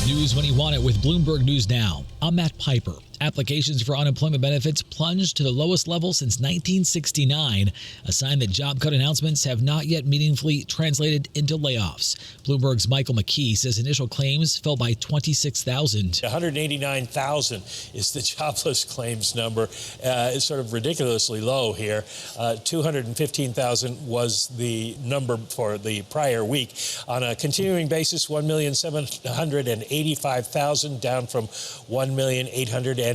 News when you want it with Bloomberg News Now. I'm Matt Piper. Applications for unemployment benefits plunged to the lowest level since 1969, a sign that job cut announcements have not yet meaningfully translated into layoffs. Bloomberg's Michael McKee says initial claims fell by 26,000. 189,000 is the jobless claims number. It's sort of ridiculously low here. 215,000 was the number for the prior week. On a continuing basis, 1,785,000, down from 1,808,000.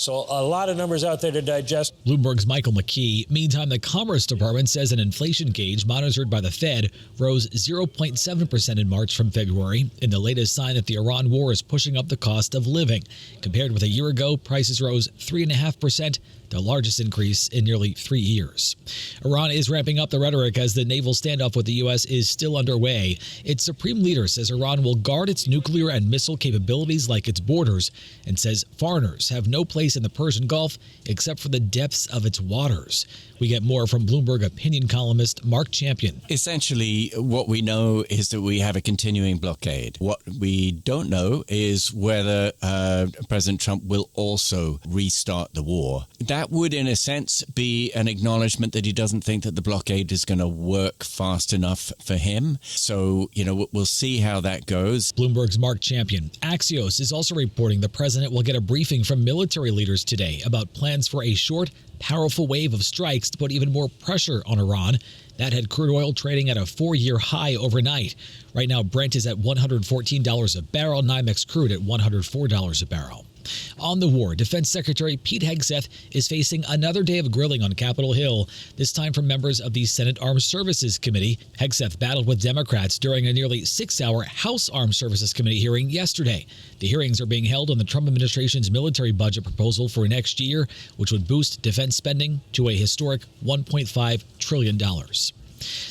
So a lot of numbers out there to digest. Bloomberg's Michael McKee. Meantime, the Commerce Department says an inflation gauge monitored by the Fed rose 0.7% in March from February, in the latest sign that the Iran war is pushing up the cost of living. Compared with a year ago, prices rose 3.5%, the largest increase in nearly 3 years. Iran is ramping up the rhetoric as the naval standoff with the U.S. is still underway. Its supreme leader says Iran will guard its nuclear and missile capabilities like its borders, and says foreigners have no place in the Persian Gulf except for the depths of its waters. We get more from Bloomberg opinion columnist Mark Champion. Essentially, what we know is that we have a continuing blockade. What we don't know is whether President Trump will also restart the war. That would, in a sense, be an acknowledgement that he doesn't think that the blockade is going to work fast enough for him. So, we'll see how that goes. Bloomberg's Mark Champion. Axios is also reporting the president will get a briefing from military leaders today about plans for a short, powerful wave of strikes to put even more pressure on Iran. That had crude oil trading at a 4-year high overnight. Right now, Brent is at $114 a barrel, NYMEX crude at $104 a barrel. On the war, Defense Secretary Pete Hegseth is facing another day of grilling on Capitol Hill, this time from members of the Senate Armed Services Committee. Hegseth battled with Democrats during a nearly 6-hour House Armed Services Committee hearing yesterday. The hearings are being held on the Trump administration's military budget proposal for next year, which would boost defense spending to a historic $1.5 trillion.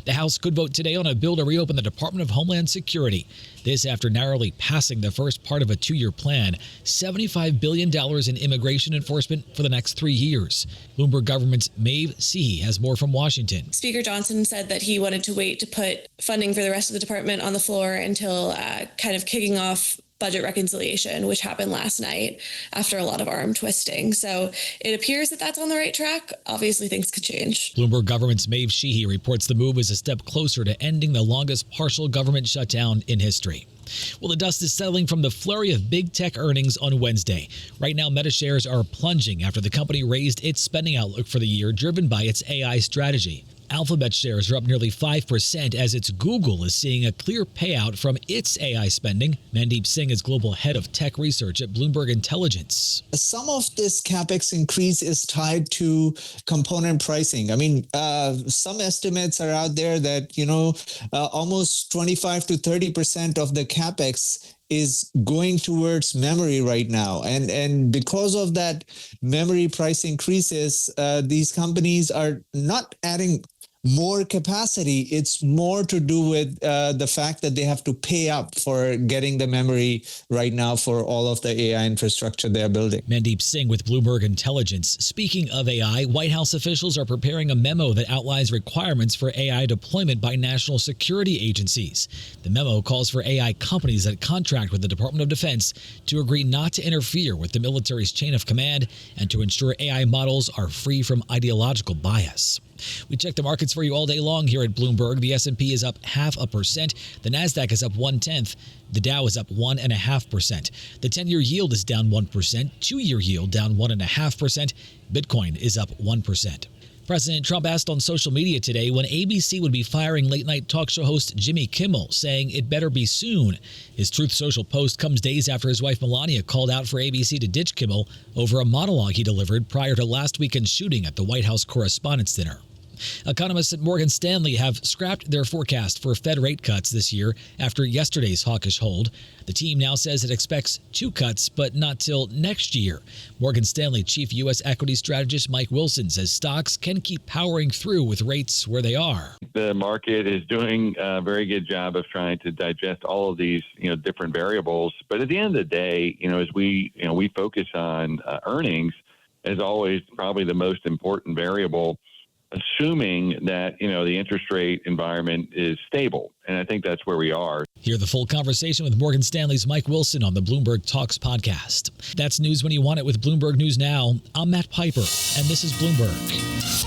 The House could vote today on a bill to reopen the Department of Homeland Security. This after narrowly passing the first part of a 2-year plan, $75 billion in immigration enforcement for the next 3 years. Bloomberg government's Maeve Seehey has more from Washington. Speaker Johnson said that he wanted to wait to put funding for the rest of the department on the floor until kind of kicking off budget reconciliation, which happened last night after a lot of arm twisting. So it appears that that's on the right track. Obviously, things could change. Bloomberg government's Maeve Seehey reports the move is a step closer to ending the longest partial government shutdown in history. Well, the dust is settling from the flurry of big tech earnings on Wednesday. Right now, Meta shares are plunging after the company raised its spending outlook for the year, driven by its AI strategy. Alphabet shares are up nearly 5% as its Google is seeing a clear payout from its AI spending. Mandeep Singh is global head of tech research at Bloomberg Intelligence. Some of this CapEx increase is tied to component pricing. I mean, some estimates are out there that, almost 25 to 30% of the CapEx is going towards memory right now. And because of that memory price increases, these companies are not adding more capacity. It's more to do with the fact that they have to pay up for getting the memory right now for all of the AI infrastructure they're building. Mandeep Singh with Bloomberg Intelligence. Speaking of AI, White House officials are preparing a memo that outlines requirements for AI deployment by national security agencies. The memo calls for AI companies that contract with the Department of Defense to agree not to interfere with the military's chain of command and to ensure AI models are free from ideological bias. We check the markets for you all day long here at Bloomberg. The S&P is up 0.5%. The Nasdaq is up 0.1%. The Dow is up 1.5%. The 10-year yield is down 1%. 2-year yield down 1.5%. Bitcoin is up 1%. President Trump asked on social media today when ABC would be firing late-night talk show host Jimmy Kimmel, saying it better be soon. His Truth Social post comes days after his wife Melania called out for ABC to ditch Kimmel over a monologue he delivered prior to last weekend's shooting at the White House Correspondents' Dinner. Economists at Morgan Stanley have scrapped their forecast for Fed rate cuts this year after yesterday's hawkish hold. The team now says it expects 2 cuts, but not till next year. Morgan Stanley chief U.S. equity strategist Mike Wilson says stocks can keep powering through with rates where they are. The market is doing a very good job of trying to digest all of these, different variables. But at the end of the day, as we focus on earnings, as always, probably the most important variable assuming that, the interest rate environment is stable. And I think that's where we are. Hear the full conversation with Morgan Stanley's Mike Wilson on the Bloomberg Talks podcast. That's news when you want it with Bloomberg News Now. I'm Matt Piper, and this is Bloomberg.